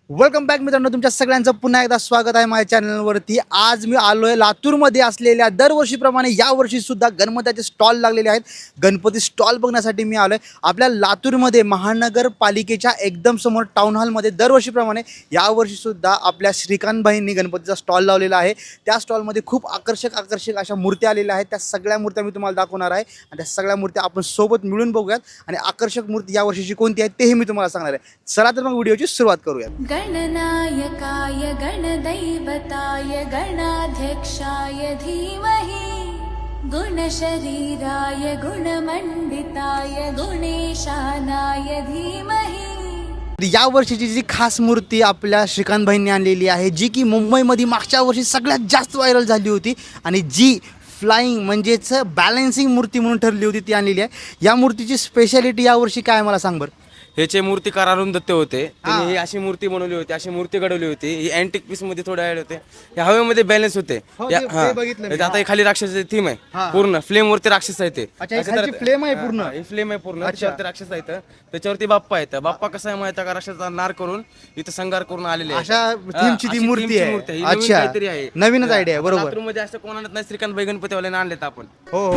Welcome back मित्रांनो, तुमच्या सगळ्यांचं पुन्हा एकदा स्वागत आहे माझ्या चॅनलवरती. आज मी आलो आहे लातूरमध्ये असलेल्या दरवर्षीप्रमाणे यावर्षी सुद्धा गणपतीचे स्टॉल लागलेले आहेत. गणपती स्टॉल बघण्यासाठी मी आलो आहे आपल्या लातूरमध्ये महानगरपालिकेच्या एकदम समोर टाउन हॉलमध्ये. दरवर्षीप्रमाणे यावर्षी सुद्धा आपल्या श्रीकांतभाईंनी गणपतीचा स्टॉल लावलेला आहे. त्या स्टॉलमध्ये खूप आकर्षक अशा मूर्त्या आलेल्या आहेत. त्या सगळ्या मूर्त्या मी तुम्हाला दाखवणार आहे आणि त्या सगळ्या मूर्त्या आपण सोबत मिळून बघूयात आणि आकर्षक मूर्ती यावर्षीची कोणती आहे तेही मी तुम्हाला सांगणार आहे. चला तर मग व्हिडिओची सुरुवात करूयात. गणनायकाय गणदैवताय गणाध्यक्षाय धीमहि गुणशरीराय गुणमंडिताय गुणेशानाय धीमहि. या वर्षीची जी खास मूर्ती आपल्या श्रीकांतभाईंनी आणलेली आहे, जी की मुंबईमध्ये मागच्या वर्षी सगळ्यात जास्त व्हायरल झाली होती आणि जी फ्लाइंग म्हणजेच बॅलन्सिंग मूर्ती म्हणून ठरली होती, ती आणलेली आहे. या मूर्तीची स्पेशालिटी यावर्षी काय मला सांग बरं. ह्याचे मूर्तिकार अरुण दत्ते होते. त्यांनी ही अशी मूर्ती बनवली होती, अशी मूर्ती घडवली होती. ही अँटिक पीस मध्ये थोडे ऍड होते, हे हवेमध्ये बॅलन्स होते. आता खाली राक्षसाची थीम आहे, पूर्ण फ्लेम वरती राक्षस आहे ते. फ्लेम आहे पूर्ण, ही फ्लेम आहे पूर्ण, त्याच्यावरती राक्षस आहेत, त्याच्यावरती बाप्पा आहेत. बाप्पा कसा आहे माहिती का, राक्षसाचा नार करून इथं संगार करून आलेले आहे. अशा थीमची ती मूर्ती आहे. अच्छा, काहीतरी आहे, नवीनच आयडिया आहे. बरोबर, लातूरमध्ये असं कोणाला नाही, श्रीकांतभाई गणपतीवाल्याने आणलेत आपण. हो.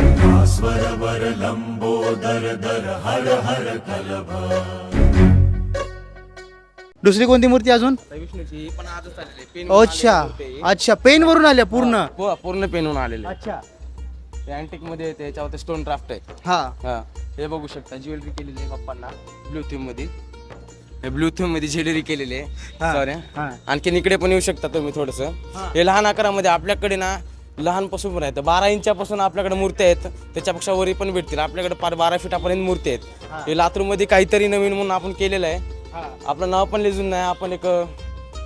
दुसरी कोणती मूर्ती अजून? विष्णूची पण आजच आलेली. अच्छा, पेन वरून आल्या पूर्ण. पूर्ण पेनवरून आलेले. अच्छा, अँटिक मध्ये येते, याच्यावर स्टोन ड्राफ्ट आहे. हा, हे बघू शकता, ज्वेलरी केलेली आहे बाप्पांना ब्लू थीम मध्ये. ब्लू थीम मध्ये ज्वेलरी केलेली आहे. सॉरी, आणखीन इकडे पण येऊ शकता तुम्ही थोडस. हे लहान आकारामध्ये आपल्याकडे ना लहानपासून पण आहेत, 12 इंचापासून आपल्याकडे मूर्ती आहेत. त्याच्यापेक्षा वरी पण भेटतील आपल्याकडे, 12 फीटापर्यंत मूर्ती आहेत. हे लातूरमध्ये काहीतरी नवीन म्हणून आपण केलेलं आहे. आपलं नाव पण लिहून नाही, आपण एक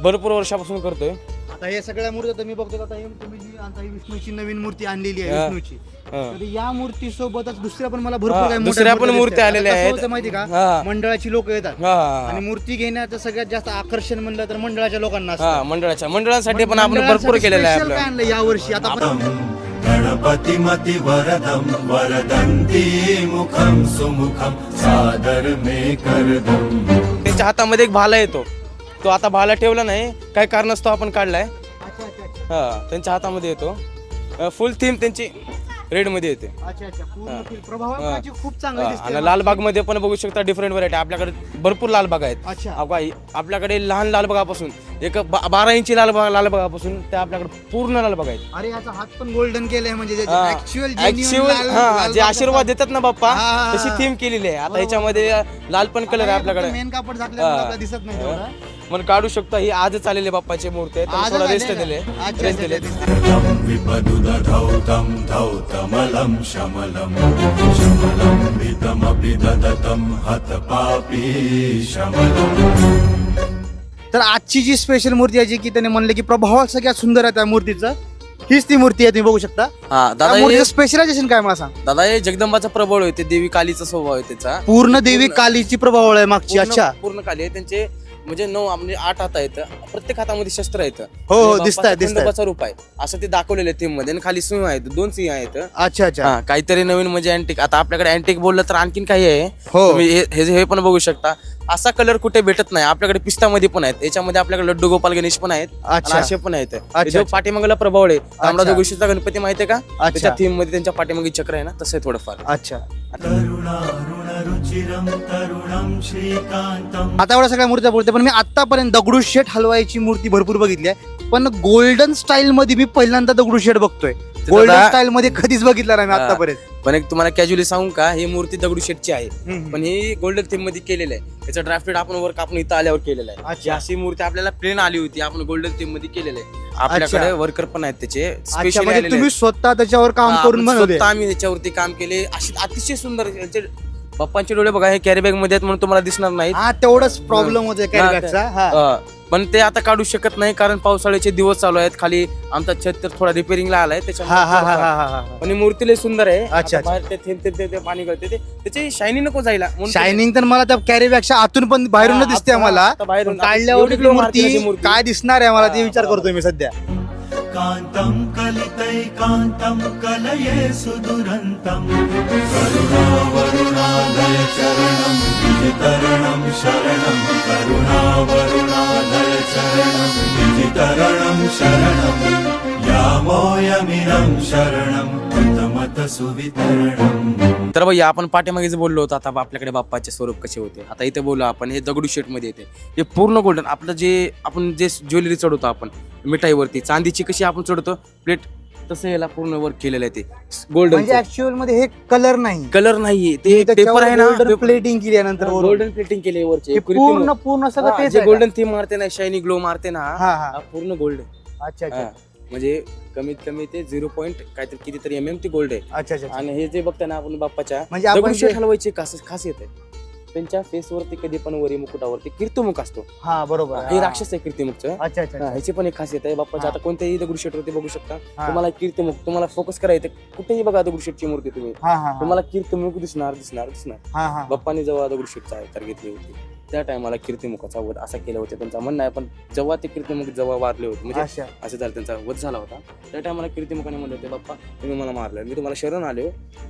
भरपूर वर्षापासून करतोय. आता हे सगळ्या मूर्त्या तुम्ही बघतो. आता हे तुम्ही जी आता ही विष्णूची नवीन मूर्ती आणलेली आहे विष्णूची, तर या मूर्ती सोबतच दुसऱ्या पण मला भरपूर काही दुसऱ्या पण मूर्त्या आलेल्या आहेत. माहिती का, मंडळाची लोक येतात आणि मूर्ती घेण्याचं सगळ्यात जास्त आकर्षण म्हणलं तर मंडळाच्या लोकांना असतं. मंडळांसाठी पण आपण भरपूर केलेलं आहे आपलं. आणलं या वर्षी. आता गणपतिमति वरदं वरदन्ती मुखं सुमुखं सादर मे करदम. त्यांच्या हातामध्ये एक भाला येतो, तो आता भाला ठेवला नाही, काही कारणास्तव आपण काढलाय. त्यांच्या हातामध्ये येतो. फुल थीम त्यांची रेड मध्ये येते. खूप चांगली दिसते. आणि लालबाग मध्ये पण बघू शकता, डिफरंट व्हरायटी आपल्याकडे भरपूर लालबाग आहेत. आपल्याकडे लहान लालबागापासून एक 12 इंची लालबागापासून त्या आपल्याकडे पूर्ण लालबाग आहेत. अरे याचा हात पण गोल्डन केलाय, म्हणजे जे आशीर्वाद देतात ना बाप्पा, तशी थीम केलेली आहे. आता ह्याच्यामध्ये लाल पण कलर आहे आपल्याकडे, मेन कापड झाकल्यामुळे दिसत नाही तेवढं. म्हणून काढू शकता. ही आजच आलेले बाप्पाची मूर्ती आहे, तर थोडा रेस्ट दिले. विपदुदधौतं धौतमलं शमलं शमलं वितमपि ददतं हतपापी शमलं. तर आजची जी स्पेशल मूर्ती आहे, जी की त्याने म्हणले की प्रभाव सगळ्यात सुंदर आहे त्या मूर्तीचं, हीच ती मूर्ती आहे. तुम्ही बघू शकता. दादा, स्पेशलायझेशन काय मला सांग. दादा हे जगदंबाचा प्रभाव आहे, ते देवी कालीचा स्वभाव आहे त्याचा. पूर्ण देवी कालीची प्रभाव आहे मागची. अच्छा, पूर्ण काली आहे त्यांचे, म्हणजे 9 म्हणजे 8 हात आहेत, प्रत्येक हातामध्ये शस्त्र आहेत. हो, दिसतंय. खंडोबाचा रूप आहे असं ते दाखवलेलं आहे थीम मध्ये. आणि खाली सिंह आहेत, 2 सिंह आहेत. अच्छा, काहीतरी नवीन म्हणजे अँटिक. आता आपल्याकडे अँटिक बोललं तर आणखीन काही आहे. हो. तुम्ही हे पण बघू शकता. असा कलर कुठे भेटत नाही आपल्याकडे. पिस्तामध्ये पण आहेत, याच्यामध्ये आपल्याकडे लड्डू गोपाल गणेश पण आहेत, असे पण आहेत. जो पाठीमागला प्रभाव आहे, तांबडा जोगेश्वरीचा गणपती माहितीये का, त्याच्या थीम मध्ये त्यांच्या पाठीमागे चक्र आहे ना, तसं आहे थोडंफार. अच्छा, तरुणारुणरुचिरं तरुणं श्रीकांतं. आता एवढ्या सगळ्या मूर्त्या बोलते, पण मी आतापर्यंत दगडूशेठ हलवाईची मूर्ती भरपूर बघितली आहे, पण गोल्डन स्टाईल मध्ये मी पहिल्यांदा दगडूशेठ बघतोय. गोल्डन स्टाईल मध्ये कधीच बघितलं नाही मी आतापर्यंत. पण एक तुम्हाला कॅज्युअली सांगू का, ही मूर्ती दगडूशेठची आहे, पण ही गोल्डन थीम मध्ये केलेलं आहे. त्याचं ड्राफ्टेड आपण वर्क आपण इथं आल्यावर केलेलं आहे. अशी मूर्ती आपल्याला प्लेन आली होती, आपण गोल्डन थीम मध्ये केलेलं आहे. आपल्याकडे वर्कर पण आहेत त्याचे स्पेशल. तुम्ही स्वतः त्याच्यावर काम करून बनवले? आम्ही त्याच्यावरती काम केले. अशी अतिशय सुंदर बाप्पांचे डोळे बघा, हे कॅरी बॅग मध्ये आहेत म्हणून तुम्हाला दिसणार नाही. तेवढंच प्रॉब्लेम होते कॅरी बॅगचा. पण ते आता काढू शकत नाही, कारण पावसाळ्याचे दिवस चालू आहेत. खाली आमचा छत तर थोडा रिपेअरिंगला आलाय त्याच्यामुळे. पण ही मूर्ती लय सुंदर आहे. बाहेर पाणी गळते, त्याची शायनिंग नको जायला. शायनिंग तर मला त्या कॅरी बॅगच्या आतून पण बाहेरून दिसते मला. काढल्यावर मूर्ती काय दिसणार आहे मला ते विचार करतोय मी सध्या. कांतं कलितैकान्तं कलये सुदुरन्तं करुणावरुणालय चरणं वितरणं शरणं करुणावरुणालय सुवितरणं शरणं यामोयमिनं शरणं प्रथमत सुवितरणम्. तर भैया आपण पाठीमागेच बोललो होतो आता आपल्याकडे बाप्पाचे स्वरूप कसे होते. आता इथे बोललो आपण हे दगडूशेठ मध्ये येते. हे पूर्ण गोल्डन आपलं जे आपण जे ज्वेलरी चढवतो आपण मिठाईवरती चांदीची कशी आपण चढवतो प्लेट तसं याला पूर्ण वर्क केलेलं आहे ते गोल्डन. म्हणजे ऍक्च्युअल मध्ये हे कलर नाही, कलर नाहीये ते पेपर आहे ना प्लेटिंग केली आहे नंतर गोल्डन प्लेटिंग केली वरची पूर्ण सगळं तेच आहे गोल्डन थीम मारते ना शायनी ग्लो मारते ना हा हा हा पूर्ण गोल्ड अच्छा अच्छा म्हणजे कमीत कमी ते 0 पॉईंट काहीतरी कितीतरी ते गोल्ड आहे. अच्छा अच्छा आणि हे जे बघता ना आपण बाप्पाच्या म्हणजे आपण दगडूशेठ जे- हलवायची खासियत आहे त्यांच्या फेसवरती कधी पण वरी मुकुटावरती कीर्तिमुख असतो. हा बरोबर हे राक्षस आहे कीर्तिमुखचं. अच्छा अच्छा ह्याची पण एक खासियत आहे बाप्पाच्या. हा. आता कोणत्याही दगडूशेठवरती बघू शकता हा. तुम्हाला कीर्तिमुख तुम्हाला फोकस करायचं कुठेही बघा दगडूशेठची मूर्ती तुम्ही हा हा तुम्हाला कीर्तिमुख दिसणार. हा हा बाप्पाने जेव्हा दगडूशेठचा अवतार घेतली होती त्या टायमाला कीर्तिमुखाचा वध असा केला होता त्यांचा म्हणणं आहे. पण जेव्हा ते कीर्तिमुख जेव्हा वारले होते म्हणजे अच्छा असं झालं त्यांचा वध झाला होता त्या टायमाला कीर्तिमुखाने म्हणले होते बाप्पा तुम्ही मला मारलं मी तुम्हाला शरण आले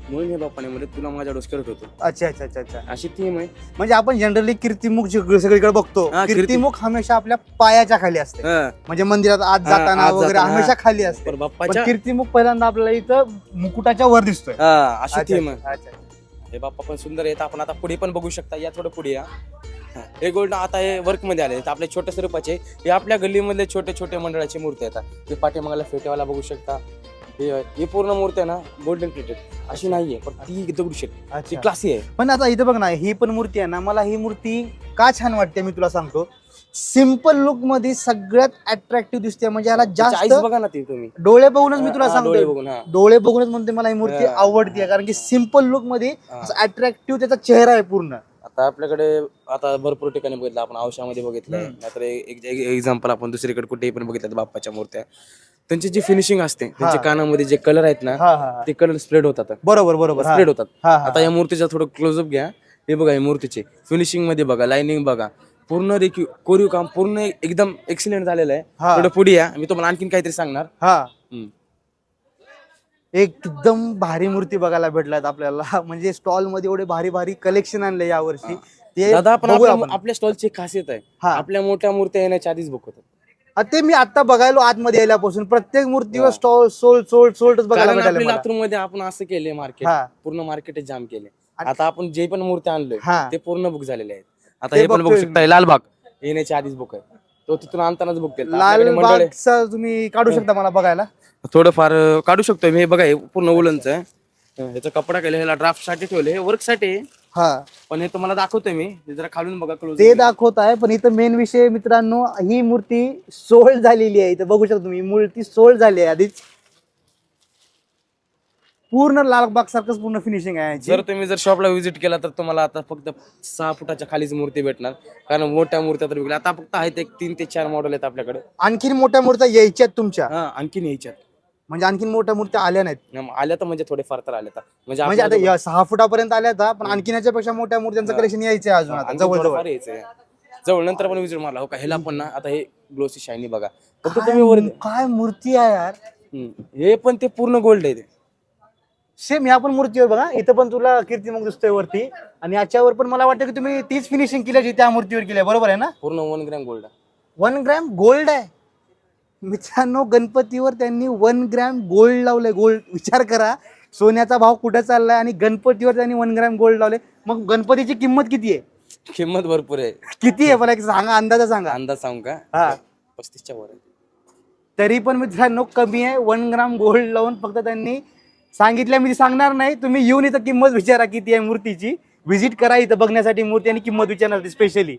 म्हणून हे बाप्पाने म्हणले तुला माझ्या डोस करत होतो. अच्छा अच्छा अच्छा अच्छा अशी थीम आहे. म्हणजे आपण जनरली कीर्तिमुख सगळीकडे बघतो. हा, कीर्तिमुख हमेशा आपल्या पायाच्या खाली असते, हा. म्हणजे मंदिरात आत हा, जाताना आत वगैरे जाताना. हमेशा खाली असते. पण पण बाप्पाच्या कीर्तिमुख पहिल्यांदा आपल्याला इथं मुकुटाच्या वर दिसतोय. हा, अशी अच्छा, थीम आहे. अच्छा. हे बाप्पा पण सुंदर आहेत. आपण आता पुढे पण बघू शकता या थोडं पुढे या. हे गोल्ड आता हे वर्क मध्ये आले आपल्या छोट्या स्वरूपाचे हे आपल्या गल्लीमधले छोटे छोटे मंडळाची मूर्ती येतात. ते पाठीमागाला फेटेवाला बघू शकता. हे पूर्ण मूर्ती आहे ना गोल्डन प्लेटेड अशी नाहीये पण ती दगडूशेठ ती अच्छा. क्लासी आहे. पण आता इथं बघ ना, ही पण मूर्ती आहे ना, मला ही मूर्ती का छान वाटते मी तुला सांगतो. सिम्पल लुक मध्ये सगळ्यात अट्रॅक्टिव्ह दिसते. म्हणजे याला आईस जास्त बघा ना ती तुम्ही डोळे बघूनच मी तुला हा, डोळे सांगतो, बघून, हा. डोळे बघूनच म्हणते मला ही मूर्ती हा. आवडते. कारण की सिम्पल लुक मध्ये हा. अट्रॅक्टिव्ह त्याचा चेहरा आहे पूर्ण. आता आपल्याकडे आता भरपूर ठिकाणी बघितलं आपण औषधामध्ये बघितलंय नाहीतर एक्झाम्पल आपण दुसरीकडे कुठेही पण बघितलं बाप्पाच्या मूर्त्या त्यांची जी फिनिशिंग असते त्यांच्या कानामध्ये जे कलर आहेत ना हा हा ते कलर स्प्रेड होतात बरोबर बरोबर स्प्रेड होतात. हा, हा. आता या मूर्तीचा थोडं क्लोजअप घ्या. हे बघा या मूर्तीचे फिनिशिंग मध्ये बघा लाइनिंग बघा पूर्ण कोरीव काम पूर्ण एकदम एक्सिलेंट झालेलं आहे. हा. थोडं पुढे या मी तुम्हाला आणखीन काहीतरी सांगणार. हा हम्म. एकदम भारी मूर्ती बघायला भेटल्यात आपल्याला. म्हणजे स्टॉल मध्ये एवढे भारी भारी कलेक्शन आणले या वर्षी. ते दादा आपण बघूया आपल्या स्टॉलची खासियत आहे हा. आपल्या मोठ्या मूर्त्या येण्याच्या आधीच बुक होतात. ते मी आता बघायलो आतमध्ये यायल्यापासून प्रत्येक मूर्तीवर स्टॉल सोल्डच बघायला कारण भेटायला आपल्या मला. लातूर मध्ये आपण असं केले मार्केट हा. पूर्ण मार्केट जाम केले. आता आपण जे पण मूर्त्या आणलोय हा. ते पूर्ण बुक झालेले आहेत. आता ते हे पण बघू बघतोय शकता हे लालबाग येण्याच्या आधीच बुक आहे तो तिथून आणतानाच बुक केलं. आपल्याकडे मंडळ आहे. लालबागचा तुम्ही काढू शकता मला बघायला. थोडंफार काढू शकतो मी. हे बघा हे पूर्ण उलनचं आहे. ह्याचा कपडा केला ह्याला ड्राफ्ट साठी ठेवले हे वर्क साठी आहे. हा पण हे तुम्हाला दाखवतोय मी हे जरा खालून बघा क्लोज. ते दाखवत आहे. पण इथं मेन विषय मित्रांनो, ही मूर्ती सोल्ड झालेली आहे. इथं बघू शकता तुम्ही मूर्ती सोल्ड झाली आहे आधीच. पूर्ण लालबाग सारखंच पूर्ण फिनिशिंग आहे याची. जर तुम्ही जर शॉपला व्हिजिट केला तर तुम्हाला आता फक्त 6 फुटाच्या खालीच मूर्ती भेटणार कारण मोठ्या मूर्त्या तर विकल्या आता फक्त आहेत एक 3 ते 4 मॉडेल आहेत आपल्याकडे. आणखीन मोठ्या मूर्त्या यायच्यात तुमच्या, हा आणखीन यायच्यात म्हणजे आणखीन मोठ्या मूर्त्या आल्या नाहीत. आल्या तर म्हणजे थोडेफार तर आल्या तर म्हणजे म्हणजे आता आपल्याला 6 फुटापर्यंत आल्या आता, पण आणखीन याच्यापेक्षा मोठ्या मूर्त्यांचं कलेक्शन यायचं आहे अजून आता आणखीन जवळ जवळ. थोडंफार यायचंय. जवळ नंतर पण विजिट मारला हो का ह्याला पण ना आता हे ग्लोसी शायनी बघा फक्त तुम्ही वर काय मूर्ती आहे यार. हे पण ते पूर्ण गोल्ड आहे ते. सेम ह्या पण मूर्तीवर बघा, इथं पण तुला कीर्तिमुख दिसतोय वरती. आणि याच्यावर पण मला वाटतं की तुम्ही तीच फिनिशिंग केली जी त्या मूर्तीवर केली आहे, बरोबर आहे ना. पूर्ण 1 ग्रॅम गोल्ड 1 ग्रॅम गोल्ड आहे मित्रांनो. गणपतीवर त्यांनी 1 ग्रॅम गोल्ड लावलंय. गोल्ड विचार करा सोन्याचा भाव कुठे चाललाय आणि गणपतीवर त्यांनी 1 ग्रॅम गोल्ड लावले. मग गणपतीची किंमत किती आहे? किंमत भरपूर आहे. किती आहे मला एक सांगा, अंदाजा सांगा. अंदाज सांगू का हा 35च्या वर आहे. तरी पण मित्रांनो कमी आहे. 1 ग्राम गोल्ड लावून फक्त त्यांनी सांगितलं. मी सांगणार नाही, तुम्ही येऊन इथं किंमत विचारा किती आहे मूर्तीची. व्हिजिट करा इथं बघण्यासाठी मूर्ती आणि किंमत विचारणार स्पेशली.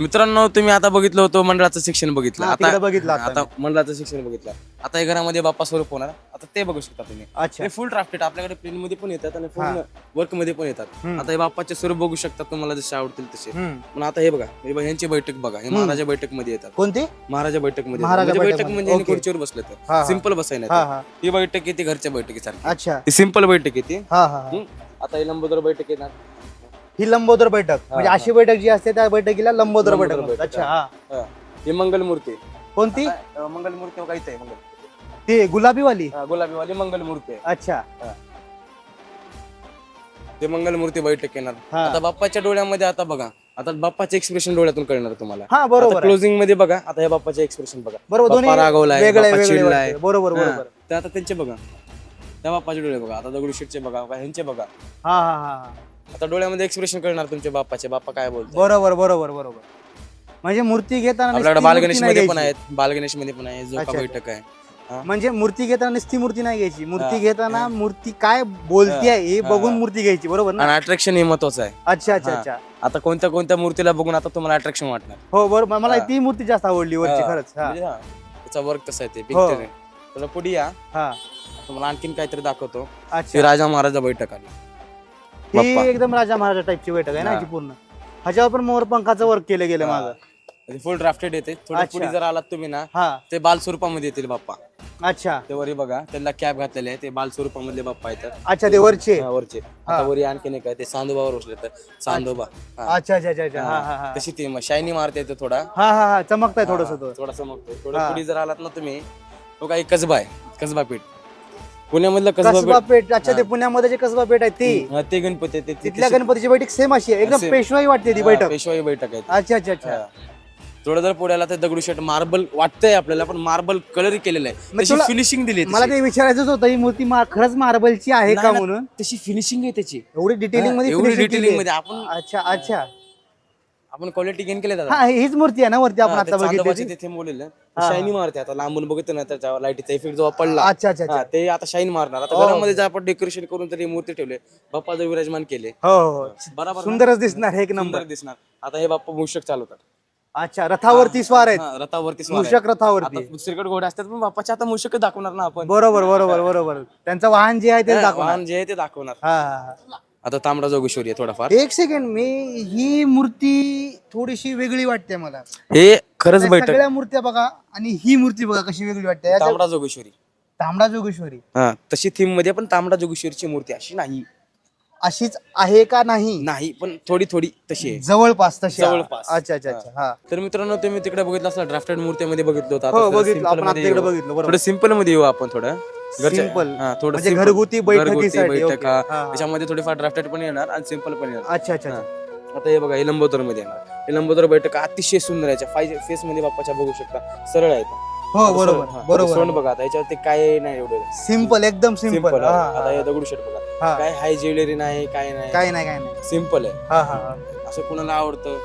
मित्रांनो तुम्ही आता बघितलं होतं मंडळाचं सेक्शन बघितलं. हा, तिकडे बघितलं आता आता मंडळाचं सेक्शन बघितलं. आता हे घरामध्ये बाप्पा स्वरूप होणार आता ते बघू शकता तुम्ही. अच्छा हे फुल ड्राफ्टेड आपल्याकडे प्लेन मध्ये पण येतात आणि पूर्ण वर्क मध्ये पण येतात. आता हे बाप्पाचे स्वरूप बघू शकता तुम्हाला जसे आवडतील तसे. पण आता हे बघा यांची बैठक बघा हे महाराजा बैठक मध्ये येतात. कोणती? महाराजा बैठक मध्ये महाराजा बैठक बैठकमध्ये. म्हणजे ओके. खुर्चीवर बसले हा, तर हा. सिंपल बसायला हा येतं. हा ही बैठक येते घरच्या बैठकीसारखी. अच्छा ही सिंपल बैठक येते. हा हा हा. आता ही लंबोदर बैठक येणार. ही लंबोदर बैठक म्हणजे अशी बैठक जी असते त्या बैठकीला लंबोदर बैठक म्हणतात. अच्छा हा. हा. ही मंगलमूर्ती कोणती? मंगलमूर्ती बघा इथे आहे मंगल ती गुलाबी वाली. गुलाबी वाली मंगलमूर्ती आहे. अच्छा ते मंगलमूर्ती बैठक येणार. हा. आता बाप्पाच्या डोळ्यामध्ये आता बघा आता बाप्पाचे एक्सप्रेशन डोळ्यातून कळणार तुम्हाला. हा, बरोबर आहे. क्लोजिंग मध्ये बघा आता हे बाप्पाचे एक्सप्रेशन बघा. बरोबर, दोन्ही बाप्पा रागवलाय, वेगळे बाप्पा वेगळे चिडलाय. वाटते. बरोबर हा. बरोबर. तर आता त्यांचे बघा, त्या बाप्पाचे डोळे बघा, आता दगडूशेठचे बघा, ह्यांचे बघा. हा हा हा. आता डोळ्यामध्ये एक्सप्रेशन कळणार तुमच्या बाप्पाचे, बाप्पा काय बोलतात. बरोबर बरोबर बरोबर. म्हणजे मूर्ती घेताना आपल्याकडे नुसती बालगणेश मूर्ती नाही मध्ये पण घ्यायची. आहेत, बालगणेश मध्ये पण आहे, झोका अच्छा. बैठक आहे. हा. म्हणजे मूर्ती घेताना नुसती मूर्ती नाही घ्यायची. मूर्ती हा. घेताना मूर्ती काय बोलतीये हे हा. बघून मूर्ती घ्यायची. बरोबर ना? आणि अट्रॅक्शन हे महत्वाचं आहे. अच्छा अच्छा हा. अच्छा. आता कोणत्या कोणत्या मूर्तीला बघून आता तुम्हाला अट्रॅक्शन वाटणार. हो बरोबर. मला हा. ती मूर्ती जास्त आवडली वरची हा. खरंच. हा म्हणजे हा, त्याचा वर्क तसा आहे ते हो. पिक्चर. तुला पुढे या, हा. तुम्हाला आणखीन काहीतरी दाखवतो. अच्छा. ती राजा महाराजा बैठक आली. ही बाप्पा. एकदम राजा महाराजा टाईपची बैठक आहे ना हा. याची पूर्ण. ह्याच्यावर पण मोर पंखाचं वर्क केलं गेलं मागं. फुल ड्राफ्टेड येते. थोडं अच्छा. पुढे जर आलात तुम्ही ना, हा. ते बाल स्वरूपामध्ये येतील बाप्पा. अच्छा ते वरी बघा, त्यांना कॅप घातलेले आहे, ते बाल स्वरूपामधले बाप्पा आहेत. अच्छा ते वरचे. हा, वरचे. आता वरी आणखीन एक आहे, ते चांदोबावर बसले तर चांदोबा. हा. अच्छा अच्छा अच्छा अच्छा. हा हा हा. तशी ती शायनी मारते येते थोडा. हा हा हा. चमकताय थोडस तो. थोडासा मग थोडं हा. पुढे जर आलात ना तुम्ही, तो काही कसबा आहे, कसबा पीठ. पुण्यामधलं कसबा कसबा पीठ. पेठ. अच्छा ते पुण्यामध्ये जे कसबा पेठ आहे ती. हा, ते गणपती आहे, ते तिथल्या गणपतीची बैठक सेम अशी आहे. एकदम Same. पेशवाई वाटते ती हा, बैठक. पेशवाई बैठक आहे. अच्छा अच्छा अच्छा. हा. थोडं जर पुढे आला तर दगडूशेठ मार्बल वाटतंय आपल्याला, पण मार्बल कलर केलेलं आहे, मग तशी तुला- फिनिशिंग दिली आहे मला तशी. ते विचारायचंच होतं ही मूर्ती खरंच मार्बलची आहे का नाही ना, म्हणून. तशी फिनिशिंग आहे त्याची. एवढी डिटेलिंग मध्ये एवढी finishing डिटेलिंग केली मध्ये आहे. आपण अच्छा अच्छा. आपण क्वालिटी गेन केले दादा. हा हीच मूर्ती आहे ना वरती आपण हा, ते आता चांदोबाचे बघितली. तिथे बोललेलं शाईनी मारते. आता लांबून बघितलं ना, त्याच्या लाईटीचा इफेक्ट जेव्हा पडला, अच्छा अच्छा अच्छा. हा, ते आता शाईन मारणार. आता घरामध्ये जर आपण डेकोरेशन करून तरी मूर्ती ठेवले, बाप्पा जर विराजमान केले, हो हो. बरोबर ना? सुंदरच दिसणार एक नंबर. सुंदर दिसणार. आता हे बाप्पा मूषक चालवतात. अच्छा रथावरती स्वार आहेत. हा, रथावरती स्वार आहे. मूषक रथावरती. आता दुसरीकडे घोडे असतात, पण बाप्पाचे आता मूषक दाखवणार ना आपण. बरोबर बरोबर बरोबर. त्यांचं वाहन जे आहे ते हा, दाखवणार. वाहन जे आहे ते दाखवणार. हा हा हा. आता तांबडा जोगेश्वरी आहे थोडाफार. एक सेकंड मी ही मूर्ती थोडीशी वेगळी वाटते मला. हे खरंच बैठक सगळ्या मूर्त्या बघा आणि ही मूर्ती बघा कशी वेगळी वाटते. याच्यात तांबडा जोगेश्वरी. तांबडा जोगेश्वरी हा, तशी थीम मध्ये पण तांबडा जोगेश्वरीची मूर्ती अशी नाही, अशीच आहे का नाही. नाही पण थोडी थोडी तशी आहे. जवळपास तशी जवळपास. अच्छा अच्छा अच्छा. हा तर मित्रांनो, तुम्ही तिकडे बघितलं असं ड्राफ्टेड मूर्तीमध्ये बघितलं होतं. हो, आता बघितलं. simple आपण आता मध्ये तिकडे येऊ. बघितलं, बरोबर. थोडं सिंपल मध्ये येऊ आपण, थोडं घरच्या- Simple. हा, थोडं म्हणजे simple. घरगुती बैठकीसाठी, बैठक, ओके. हा. हा, हा. त्याच्यामध्ये थोडीफार ड्राफ्टेड पण येणार आणि सिंपल पण येणार. अच्छा अच्छा हा. अच्छा. आता हे बघा, हे लंबोदर मध्ये येणार. हे लंबोदर बैठक अतिशय सुंदर आहे. फाय फेस मध्ये बाप्पाच्या बघू शकता, सरळ आहे तो. हो आता बरोबर सरळ, हा. बरोबर. सोंड बघा, आता याच्यावरती काय नाही एवढं सिंपल एकदम सिंपल. सिंपल. आता हे दगडूशेठ बघा, हा. काय हाय ज्वेलरी नाही, काय नाही, काय नाही काय नाही. सिंपल आहे. हा हा हा. असं कुणाला आवडतं.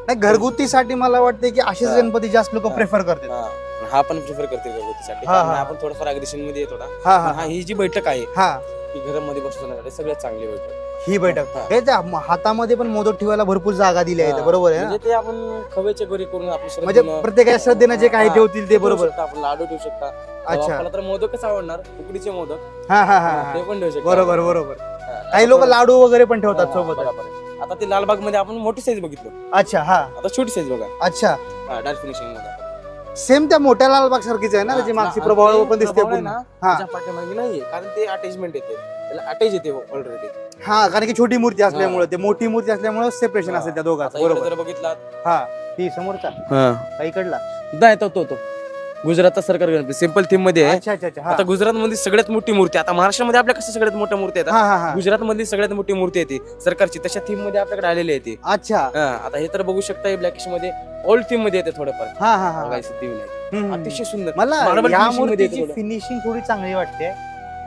नाही घरगुतीसाठी मला वाटतं की असेच हा. गणपती जास्त लोक प्रेफर करतात. हा. हा पण प्रिफर करते घरगुतीसाठी. हा, कारण हा. आपण थोडंफार अग्रेशन मध्ये येतो ना. हा हा पण हा, ही जी बैठक आहे हा. ही घरामध्ये बसवण्यासाठी सगळ्यात चांगली बैठक. ही बैठक हा. हे त्या हातामध्ये पण मोदक ठेवायला भरपूर जागा दिली आहे हा. बरोबर आहे ना. म्हणजे ते आपण खवेच्या घरी करून आपल्या म्हणजे श्रद्धेनं- प्रत्येकाच्या श्रद्धेनं जे काही हा. ठेवतील ते बरोबर. ठेवू शकता, आपण लाडू ठेवू शकता. अच्छा. आपल्याला तर मोदकच आवडणार, उकडीचे मोदक. हा हा हा, हा ते हा. पण ठेवू शकता. बरोबर बरोबर. हा. काही लोक लाडू वगैरे पण ठेवतात हा, सोबत. बरोबर आहे. आता ते लालबाग मध्ये आपण मोठी साईज बघितलं, अच्छा हा. आता छोटी साईज बघा. अच्छा डार्क फिनिशिंग मध्ये. सेम त्या मोठ्या लालबाग सारखीच आहे ना त्याची मागची प्रभाव पण दिसते प्रभाव आहे पूर्ण. ना, हा त्याच्या पाठीमागे नाहीये, कारण ते अटॅचमेंट येते, त्याला अटॅच येते ऑलरेडी. हा कारण की छोटी मूर्ती असल्यामुळे ते मोठी मूर्ती असल्यामुळे सेपरेशन असेल त्या दोघांचं बरोबर. जर बघितला, हा ती समोरचा का इकडला. नाही तो गुजरातचा सरकार गणपती सिंपल थीम मध्ये आहे. अच्छा अच्छा अच्छा. हा. आता गुजरात मध्ये सगळ्यात मोठी मूर्ती, आता महाराष्ट्रामध्ये आपल्या कसं सगळ्यात मोठ्या मूर्ती हा येतात, हा हा. गुजरात मधली सगळ्यात मोठी मूर्ती येते सरकारची, तशा थीम मध्ये आपल्याकडे आलेली आहे ती. अच्छा हा, आता हे तर बघू शकता, ब्लॅकिश मध्ये ओल्ड थीम मध्ये येते थोडंफार. हा हा हा. बघायचं theme नाही. हम्म. अतिशय सुंदर. मला Marble या finishing मध्ये येते मूर्तीची थोडं. फिनिशिंग थोडी चांगली वाटते.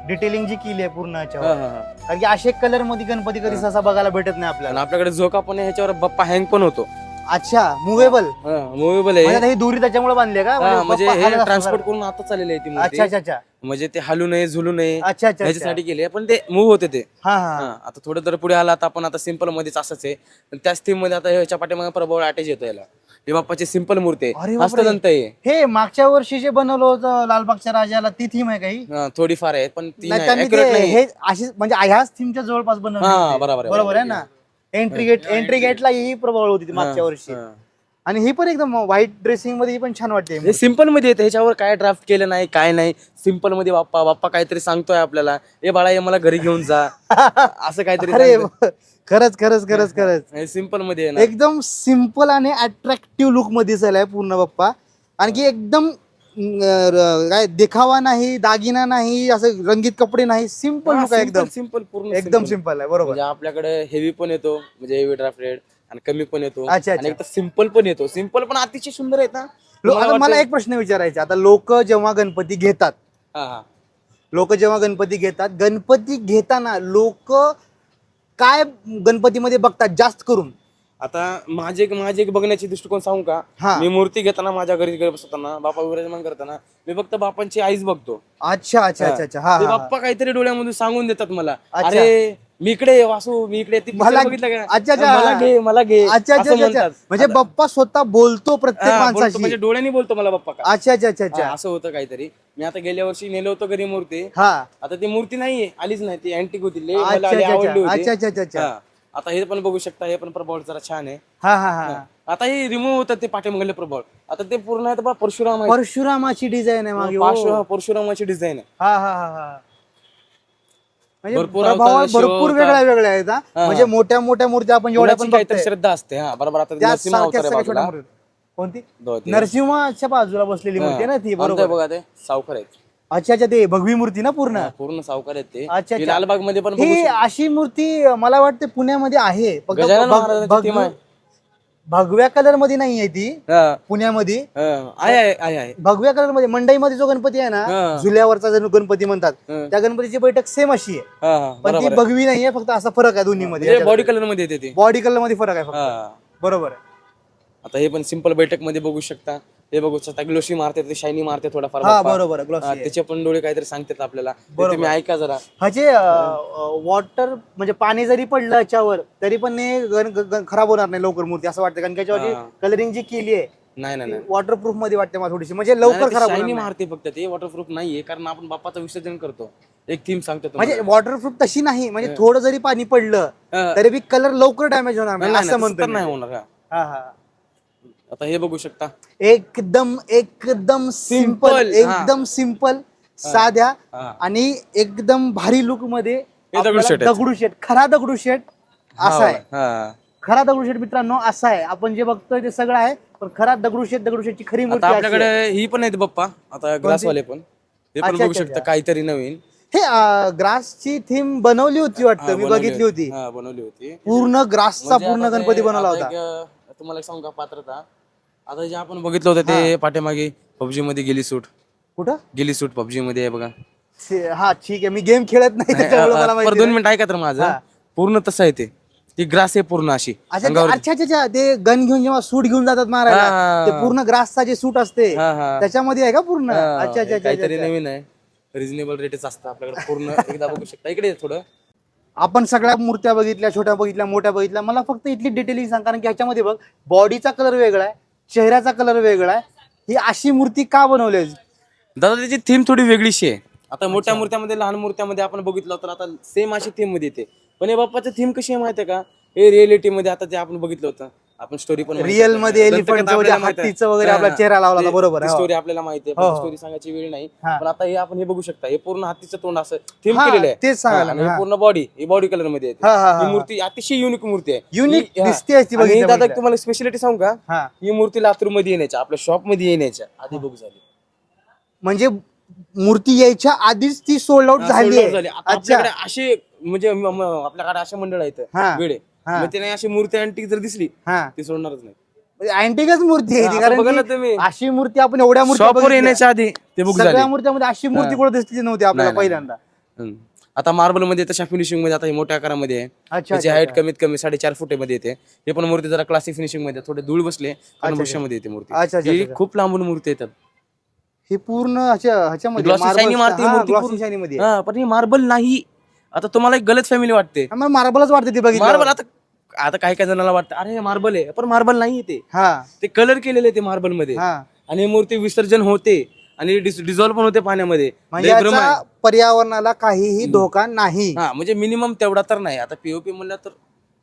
डिटेलिंग जी केली आहे पूर्ण हा, याच्यावर. हा, हा. कारण की असे कलर मध्ये गणपती कधी सहसा बघायला भेटत नाही आणि आपल्याला. आपल्याकडे झोका पण आहे, ह्याच्यावर बाप्पा हँग पण होतो. अच्छा मुव्हेबल. मुव्हेबल म्हणजे आहे. आता ही दोरी त्याच्यामुळे बांधली का म्हणजे बाप्पा हे हालत असतो ट्रान्सपोर्ट जरा. करून आता चाललेलं आहे ती अच्छा मूर्ती. अच्छा अच्छा म्हणजे ते हलू नये, झुलू नये, अच्छा अच्छा अच्छा. ह्याच्यासाठी केले, पण ते मूव्ह होते ते. हा हा हा, आता थोडं जर पुढे आला तर आपण आता सिंपल मध्येच असंच आहे, पण त्याच थीम मध्ये आता ह्याच्या पाठीमागे प्रभाव अटॅच येतो याला. हे बाप्पाची सिंपल मूर्ती अरे आहे, बापरे. हस्तदंत आहे. हे मागच्या वर्षी जे बनवलं होतं लालबागच्या राजाला ती थीम आहे काही. हा, थोडीफार आहे, पण ती नाही नाही, त्यांनी accurate ते नाही. हे अशी म्हणजे ह्याच थीमच्या जवळपास बनवलं हा, होतं ते. बरोबर आहे, बरोबर आहे ना. एंट्री गेटला ही प्रभाव होती ती मागच्या वर्षी. हा. आणि ही पण एकदम व्हाईट ड्रेसिंग मध्ये ही पण छान वाटते. हे सिंपल मध्ये येते, ह्याच्यावर काय ड्राफ्ट केलं नाही, काय नाही. सिंपल मध्ये बाप्पा काहीतरी सांगतोय आपल्याला, ए बाळा हे मला घरी घेऊन जा, असं काहीतरी अरे सांगतोय. खरंच खरंच खरंच खरंच हे सिंपल मध्ये आहे ना. एकदम सिंपल आणि अट्रॅक्टिव्ह लुक मध्ये दिसायलाय पूर्ण बाप्पा. आणखी एकदम काय देखावा नाही, दागिना नाही, असं रंगीत कपडे नाही, सिंपल लुक आहे एकदम. सिंपल पूर्ण एकदम simple. सिंपल आहे बरोबर. म्हणजे आपल्याकडे हेवी पण येतो, म्हणजे हेवी ड्राफ्टेड, आणि कमी पण येतो अच्छा, आणि एक सिम्पल पण येतो. सिम्पल पण अतिशय सुंदर आहेत ना. आता मला एक प्रश्न विचारायचा, आता लोक जेव्हा गणपती घेतात, हा गणपती घेताना लोक काय गणपतीमध्ये बघतात जास्त करून? आता माझे एक बघण्याचे दृष्टिकोन सांगू का? हा. मी मूर्ती घेताना माझ्या घरी बसताना बाप्पा विराजमान करताना मी फक्त बापांची आईच बघतो. अच्छा अच्छा अच्छा अच्छा. हा ते हा बाप्पा काहीतरी डोळ्यामधून सांगून देतात मला, अच्छा. अरे मी इकडे ये वासू, मी इकडे ती मला- picture बघितलं का? अच्छा, अच्छा. मला घे अच्छा अच्छा असं अच्छा अच्छा. म्हणतात. म्हणजे बाप्पा स्वतः बोलतो प्रत्येक हा, बोलतो, माणसाशी. म्हणजे डोळ्याने बोलतो मला बाप्पा का. अच्छा अच्छा अच्छा अच्छा. हा, असं होतं काहीतरी. मी आता गेल्या वर्षी नेलो होतो घरी मूर्ती. हा. आता ती मूर्ती नाहीये, आलीच नाही, ती अँटिक होती, लय अच्छा, मला लय अच्छा, आवडली होती. अच्छा, अच्छा, अच्छा, अच्छा. हा. आता हे पण बघू शकता, हे पण प्रभाव जरा छान आहे. हा हा हा. आता हे रिमूव्ह होतं ते पाठीमागले प्रभाव, आता ते पूर्ण आहे बा परशुराम आहे. परशुरामाची डिझाईन आहे मागे. हो. परशुरामाची डिझाईन आहे. हा हा हा हा. म्हणजे भरपूर प्रभाव अवतार, भरपूर शिव वेगळ्या वेगळ्या आहेत हा. म्हणजे मोठ्या मोठ्या मूर्त्या आपण जेवढ्या कोणाची पण काहीतरी बघतोय, श्रद्धा असते. हा बरोबर. आता त्या नरसिंह सारख्या अवतार आहे सगळ्या छोट्या बाजूला. मूर्ती. कोणती? ते. नरसिंहाच्या बाजूला बसलेली मूर्ती आहे ना ती, आमच्या बरोबर. बघा ते सावकार आहेत. अच्छा अच्छा. ते भगवी मूर्ती ना पूर्ण. हा, पूर्ण सावकार आहेत ते. अच्छा, ही अच्छा. लालबाग मध्ये पण बघू ही शकतो. अशी मूर्ती मला वाटते पुण्यामध्ये आहे, फक्त गजानन महाराजांची थीम आहे. भगव्या कलर मध्ये नाहीये ती हा, पुण्यामध्ये. हा. आहे. भगव्या कलर मध्ये मंडईमध्ये जो गणपती आहे ना, हा. झुल्यावरचा जो गणपती म्हणतात, हा. त्या गणपतीची बैठक सेम अशी आहे, हा, हा, पण ती बरोबर आहे. भगवी नाहीये, फक्त असा फरक आहे दोन्ही मध्ये. म्हणजे बॉडी कलर मध्ये येते ती. बॉडी कलर मध्ये फरक आहे फक्त. हा. बरोबर आहे. आता हे पण सिंपल बैठक मध्ये बघू शकता. हे बघू शकता, ग्लोशी मारते, ते शायनी मारते थोडाफार हा बाप्पा. बरोबर आहे. glossy हा, आहे. त्याचे पण डोळे काहीतरी सांगतात आपल्याला. ते बरोबर. तुम्ही ऐका जरा. ह्याचे वॉटर म्हणजे पाणी जरी पडलं याच्यावर तरी पण हे खराब होणार नाही लवकर मूर्ती, असं वाटतं, कारण त्याच्यावरची हा. कलरिंग जी केली आहे नाही वॉटरप्रूफ मध्ये वाटते मला थोडीशी, म्हणजे लवकर खराब होणार शायनी नाही. मारते फक्त, ते वॉटरप्रूफ नाहीये, कारण आपण बाप्पाचं विसर्जन करतो. एक थीम सांगतो म्हणजे तुम्हाला. वॉटरप्रूफ तशी नाही, म्हणजे थोडं जरी पाणी पडलं हा. तरी बी कलर लवकर डॅमेज होणार नाही, नाही, असं तसं म्हणतो तर मी. नाही होणार का. हा हा. आता हे बघू शकता. एकदम एकदम सिंपल, Simple, एकदम सिंपल, साध्या हा. आणि एकदम भारी लुक मध्ये आपल्याला दगडूशेठ आहेत. दगडूशेठ, खरा दगडूशेठ असा आहे. हा. खरा दगडूशेठ मित्रांनो असा आहे. आपण जे बघतोय ते सगळं आहे, पण खरा दगडूशेठची खरी मूर्ती आता अशी आहे. आपल्याकडे ही पण आहेत बाप्पा, आता ग्लासवाले पण. हे पण अच्छा, बघू अच्छा, शकता, अच्छा. काहीतरी नवीन. हे ग्रासची थीम बनवली होती वाटतं, हा, मी बनवली बघितली होती. हा, बनवली होती. पूर्ण ग्रासचा म्हणजे पूर्ण आता ते- गणपती बनवला आता होता. एक, तुम्हाला एक सांगू का पात्रता. आता जे आपण बघितलं होतं ते पाठीमागे पबजी मध्ये गेली सूट. कुठं? गेली सूट पबजी मध्ये आहे बघा. हा ठीक आहे, मी गेम खेळत नाही त्याच्यामुळे मला पर माहिती 2 नाही. मिनिट ऐका तर माझं. हा. पूर्ण तसं आहे ते. ती ग्रास आहे पूर्ण अशी अच्छा अंगावर. अच्छा अच्छा अच्छा. ते गन घेऊन जेव्हा सूट घेऊन जातात मारायला, हा. ते पूर्ण ग्रासचा जे सूट असते हा, हा. त्याच्यामध्ये आहे का पूर्ण? हा, अच्छा अच्छा अच्छा, काहीतरी अच्छा. नवीन आहे. रिजनेबल रेटच असतं आपल्याकडे पूर्ण. एकदा बघू शकता, इकडे ये थोडं. आपण सगळ्या मूर्त्या बघितल्या, छोट्या बघितल्या, मोठ्या बघितल्या. मला फक्त इथली डिटेलिंग सांग, कारण की ह्याच्यामध्ये बघ बॉडीचा कलर वेगळा आहे, चेहऱ्याचा कलर वेगळा आहे. ही अशी मूर्ती का बनवली? दादा त्याची थीम थोडी वेगळीशी आहे. आता मोठ्या मूर्त्यामध्ये, लहान मूर्त्यामध्ये आपण बघितलं तर आता सेम अशी थीम मध्ये येते, पण हे बाप्पाची थीम कशी आहे माहितीये का? हे रिअलिटी मध्ये आता जे आपण बघितलं होतं, आपण स्टोरी पण रिअल मध्ये एलिफंटचं वगैरे, हत्तीचं वगैरे आपला चेहरा लावला होता, बरोबर आहे. स्टोरी आपल्याला माहिती आहे, हो, पण हो. स्टोरी सांगायची वेळ नाही. हा. पण आता हे आपण हे बघू शकता, हे पूर्ण हत्तीचं तोंड असं थीम हा, केलेलं आहे. तेच सांगायला हा, आणि मी, हे हा. पूर्ण बॉडी, ही बॉडी कलर मध्ये येते. हा, हा, हा. ही मूर्ती अतिशय युनिक मूर्ती आहे. Unique ही- हा. दिसते अशी आणि बघितल्या दादा बघितल्या. तुम्हाला स्पेशालिटी सांगू का? हा. ही मूर्ती लातूर मध्ये येण्याच्या, आपल्या शॉप मध्ये येण्याच्या आधी बुक झाली. म्हणजे मूर्ती यायच्या आधीच ती सोल्ड आउट झाली sold out आहे. झाली. आता अच्छा. आपल्याकडे असे म्हणजे आपल्याकडे असे मंडळ आहेत हा. वेळे, हा. मग त्याने अशी मूर्ती अँटिक जर दिसली हा. ती सोडणारच नाही. अँटिकच मूर्ती आहे ती, आता कारण बघा ना की तुम्ही. अशी मूर्ती आपण एवढ्या मूर्ती शॉपवर येण्याच्या आधी ते बुक झाली. सगळ्या मूर्त्यामध्ये अशी मूर्ती कुठे दिसली नव्हती आपल्याला नाही, नाही. पहिल्यांदा. हम्म. आता मार्बल मध्ये तशा फिनिशिंग मध्ये आता हे मोठ्या आकारामध्ये आहे. अच्छा, त्याची अच्छा, हाईट अच्छा. कमीत कमी 4.5 फुट मध्ये येते. हे पण मूर्ती जरा क्लासिक फिनिशिंग मध्ये, थोडे धूळ बसले कारण वृक्षामध्ये येते मूर्ती. अच्छा, अच्छा, ही अच्छा. खूप लांबून मूर्ती येतात. हे पूर्ण ह्याच्यामध्ये Glossy shiny मारते मूर्ती ग्लॉसी पूर्ण. शायनी मध्ये. हा, पण ही मार्बल नाही. आता तुम्हाला एक गलत फॅमिली वाटते मला मार्बलच वाटते ती बघितलं. मार्बल. आता आता काही काही जणांना वाटतं अरे मार्बल आहे, पण मार्बल नाही ते. हा ते कलर केलेले ते मार्बल मध्ये. हा. आणि ही मूर्ती विसर्जन होते आणि डिझॉल्व पण होते पाण्यामध्ये. म्हणजे लय भ्रम याचा आहे. पर्यावरणाला काहीही धोका नाही. हा, म्हणजे मिनिमम तेवढा तर नाही. आता पीओपी म्हणलं तर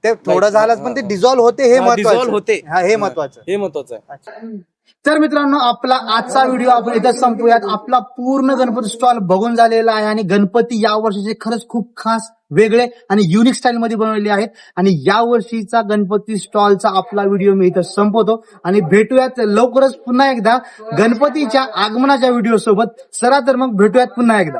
ते थोडं झालंच, पण ते डिझॉल्व्ह होते हे डिझॉल्व महत्वाचं. होते. हा, हे महत्वाचं. हे महत्वाचं आहे. तर मित्रांनो, आपला आजचा व्हिडिओ आपण इथं संपूयात. आपला पूर्ण गणपती स्टॉल बघून झालेला आहे आणि गणपती या वर्षीचे खरंच खूप खास, वेगळे आणि युनिक स्टाईल मध्ये बनवलेले आहेत. आणि या वर्षीचा गणपती स्टॉलचा आपला व्हिडिओ मी इथं संपवतो आणि भेटूयात लवकरच पुन्हा एकदा गणपतीच्या आगमनाच्या व्हिडिओ सोबत. चला तर मग भेटूयात पुन्हा एकदा.